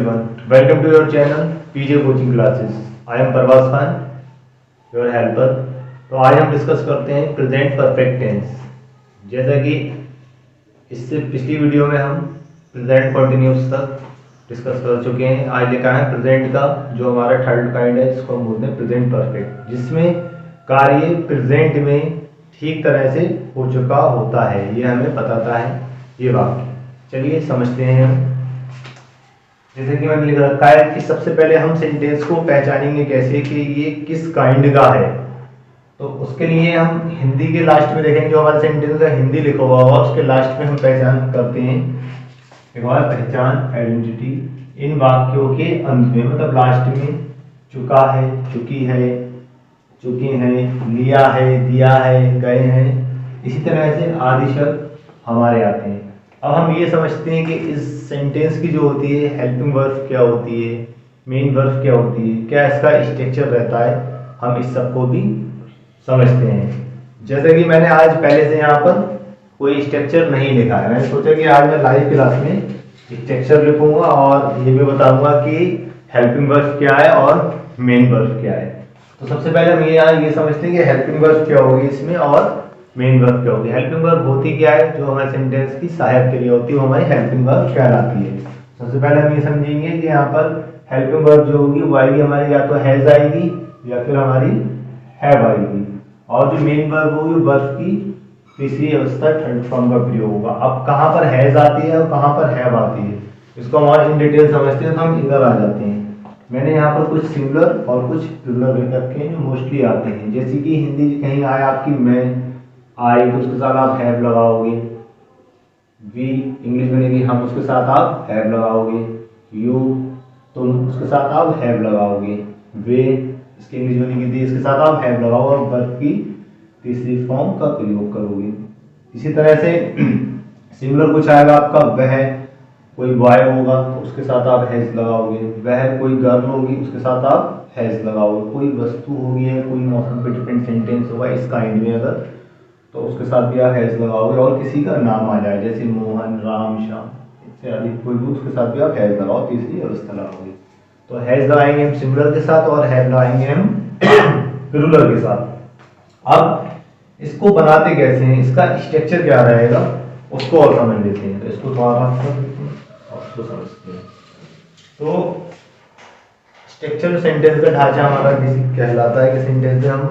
everyone. Welcome to your channel PJ Coaching Classes. I am Parvaz Khan, your helper. तो आज हम discuss करते हैं प्रेजेंट परफेक्ट टेंस। जैसा कि इससे पिछली वीडियो में हम प्रेजेंट कंटिन्यूस तक डिस्कस कर चुके हैं। आज देखा है प्रेजेंट का जो हमारा थर्ड काइंड है, इसको हम बोलते हैं प्रेजेंट परफेक्ट, जिसमें कार्य प्रेजेंट में ठीक तरह से हो चुका होता है, ये हमें बताता है ये वाक्य। चलिए समझते हैं। जैसे कि मैंने लिख रखा है कि सबसे पहले हम सेंटेंस को पहचानेंगे कैसे कि ये किस काइंड का है। तो उसके लिए हम हिंदी के लास्ट में देखेंगे, जो हमारा सेंटेंस का हिंदी लिखा हुआ होगा उसके लास्ट में हम पहचान करते हैं। लिखा है पहचान, आइडेंटिटी, इन वाक्यों के अंत में, मतलब लास्ट में चुका है, चुकी है, चुके हैं, लिया है, दिया है, गए हैं, इसी तरह से आदि शब्द हमारे आते हैं। अब हम ये समझते हैं कि इस सेंटेंस की जो होती है हेल्पिंग वर्ब क्या होती है, मेन वर्ब क्या होती है, क्या इसका स्ट्रक्चर रहता है, हम इस सब को भी समझते हैं। जैसे कि मैंने आज पहले से यहाँ पर कोई स्ट्रक्चर नहीं लिखा है, मैंने सोचा कि आज मैं लाइव क्लास में स्ट्रक्चर लिखूंगा और ये भी बताऊंगा कि हेल्पिंग वर्ब क्या है और मेन वर्ब क्या है। तो सबसे पहले हम यहाँ ये समझते हैं कि हेल्पिंग वर्ब क्या होगी इसमें और मेन वर्ब क्या होगी। हेल्पिंग वर्ब होती क्या है, जो हमारे सेंटेंस की सहायक क्रिया होती है वो हमारी हेल्पिंग वर्ब कहलाती है। सबसे पहले हम ये समझेंगे कि यहाँ पर हेल्पिंग वर्ब जो होगी वो आएगी हमारी या तो हैज आएगी या फिर हमारी हैव आएगी, और जो मेन वर्ब होगी वर्ब की तीसरी अवस्था थर्ड फॉर्म का प्रयोग होगा। अब कहाँ पर हैज आती है और कहाँ पर हैव आती है, इसको हम और इन डिटेल समझते हैं तो हम इधर आ जाते हैं। मैंने यहाँ पर कुछ सिंगुलर और कुछ प्लूरल लिख रखे हैं जो मोस्टली आते हैं। जैसे कि हिंदी कहीं आए आपकी मैं आई तो उसके साथ आप हैव लगाओगे, वी इंग्लिश बनेगी हम, उसके साथ आप हैव लगाओगे, यू तुम, उसके साथ आप हैव लगाओगे, वे इसकी इंग्लिश बनेगी दी, इसके साथ आप हैव लगाओ और वर्ब की तीसरी फॉर्म का प्रयोग करोगे। इसी तरह से सिंगुलर कुछ आएगा आपका वह, कोई बॉय होगा तो उसके साथ आप हैज लगाओगे, वह कोई गर्ल होगी उसके साथ आप हैज लगाओगे, कोई वस्तु होगी या कोई मौसम पे डिपेंड सेंटेंस होगा इस काइंड में अगर, तो उसके साथ भी आप हैज लगाओगे। और किसी का नाम आ जाए जैसे मोहन, राम, श्याम इत्यादि कोई भी, उसके साथ भी आप हैज लगाओ, तीसरी अवस्था लगाओगे। तो हैज लगाएंगे हम सिंगुलर के साथ और हैव लगाएंगे हम प्लूरल के साथ। अब इसको बनाते कैसे हैं, इसका स्ट्रक्चर क्या रहेगा उसको और समझ लेते हैं। तो इसको थोड़ा उसको समझते हैं। तो स्ट्रक्चर सेंटेंस का ढांचा हमारा बेसिक कहलाता है कि सेंटेंस में हम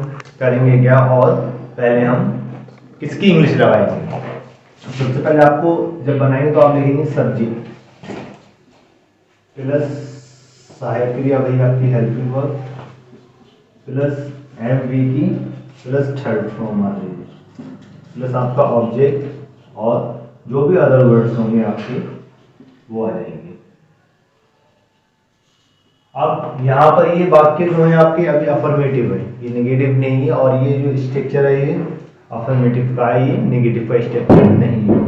करेंगे क्या, और पहले हम किसकी इंग्लिश लगाएंगे। सबसे पहले आपको जब बनाएंगे तो आप लिखेंगे सब्जेक्ट प्लस सहायक क्रिया वही आपकी हेल्पिंग वर्ब प्लस एमवी की प्लस थर्ड फॉर्म आ जाएगी प्लस आपका ऑब्जेक्ट और जो भी अदर वर्ड्स होंगे आपके वो आ जाएंगे। अब यहाँ पर ये वाक्य जो है आपके अभी अफर्मेटिव है, ये नेगेटिव नहीं है, और ये जो स्ट्रक्चर है ये अफर्मेटिव का है, ये नेगेटिव का स्ट्रक्चर नहीं है।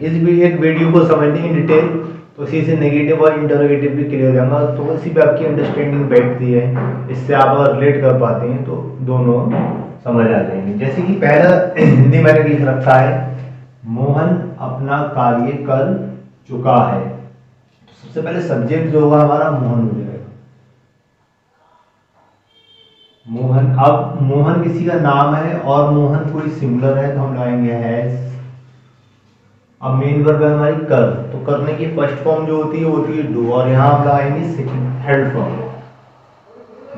इस भी एक वीडियो को समझने की डिटेल तो इसी से नेगेटिव और इंटरोगेटिव भी क्लियर हो जाएगा, तो इसी पे आपकी अंडरस्टैंडिंग बैठती है, इससे आप अगर रिलेट कर पाते हैं तो दोनों समझ आ जाएंगे। जैसे कि पहला हिंदी मैंने लिख रखा है मोहन अपना कार्य कर चुका है, तो सबसे पहले सब्जेक्ट जो होगा हमारा मोहन हो जाएगा, मोहन। अब मोहन किसी का नाम है और मोहन कोई सिंगुलर है तो हम लगाएंगे हैज। अब मेन वर्ब है हमारी कर, तो करने की फर्स्ट फॉर्म जो होती है डू, और यहाँ हम लगाएंगे सेकंड थर्ड फॉर्म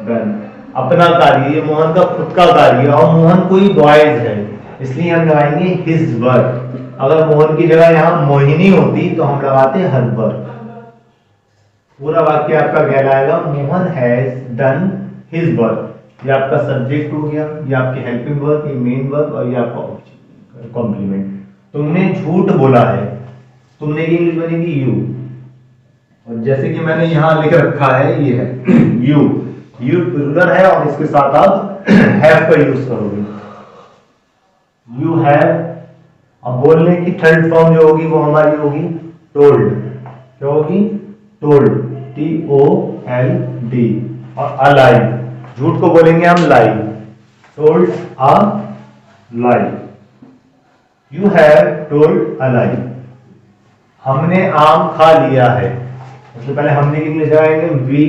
डन। अपना कार्य, ये मोहन का खुद का कार्य और मोहन कोई बॉयज है इसलिए हम लगाएंगे हिज वर्क। अगर मोहन की जगह यहाँ मोहिनी होती तो हम लगाते हर वर्क। पूरा वाक्य आपका कहलाएगा Mohan has done his work. ये आपका सब्जेक्ट हो गया, ये आपकी हेल्पिंग वर्ब, ये मेन वर्ब और ये आपका कॉम्प्लीमेंट। तुमने झूठ बोला है, तुमने की इंग्लिश बनेगी यू, और जैसे कि मैंने यहाँ लिख रखा है ये है यू, यू प्लूरल है और इसके साथ आप हैव का यूज करोगे, यू हैव। अब बोलने की थर्ड फॉर्म जो होगी वो हमारी होगी टोल्ड, क्या होगी टोल्ड, TOLD, और अलाइव, झूठ को बोलेंगे हम lie, told a lie, you have told a lie. हमने आम खा लिया है, सबसे पहले हम रीडिंग ले जाएंगे वी,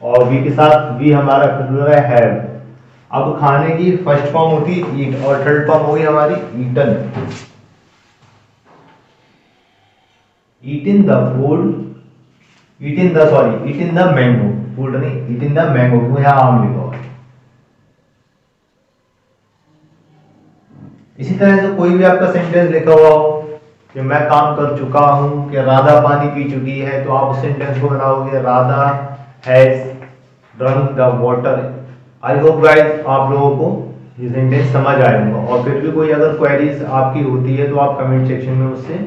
और वी के साथ वी हमारा प्लूरल है हैव। अब खाने की फर्स्ट फॉर्म होती है ईट, और थर्ड फॉर्म होगी हमारी eaten. Eating the food, eating the sorry eating the mango, food नहीं ईटिन द मैंगो, क्यों यहाँ आम लिखा हुआ है। इसी तरह से कोई भी आपका सेंटेंस लिखा हुआ हो कि मैं काम कर चुका हूं, कि राधा पानी पी चुकी है, तो आप उस सेंटेंस को बनाओगे Radha has drunk the water. I hope guys आप लोगों को ये सेंटेंस समझ आया होगा, और फिर भी कोई अगर क्वेरीज आपकी होती है तो आप कमेंट सेक्शन में मुझसे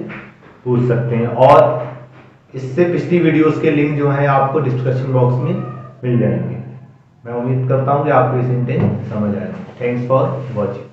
पूछ सकते हैं, और इससे पिछली वीडियोस के लिंक जो है आपको डिस्क्रिप्शन बॉक्स में मिल जाएंगे। मैं उम्मीद करता हूँ कि आपको ये सेंटेंस समझ आएगा। Thanks for watching.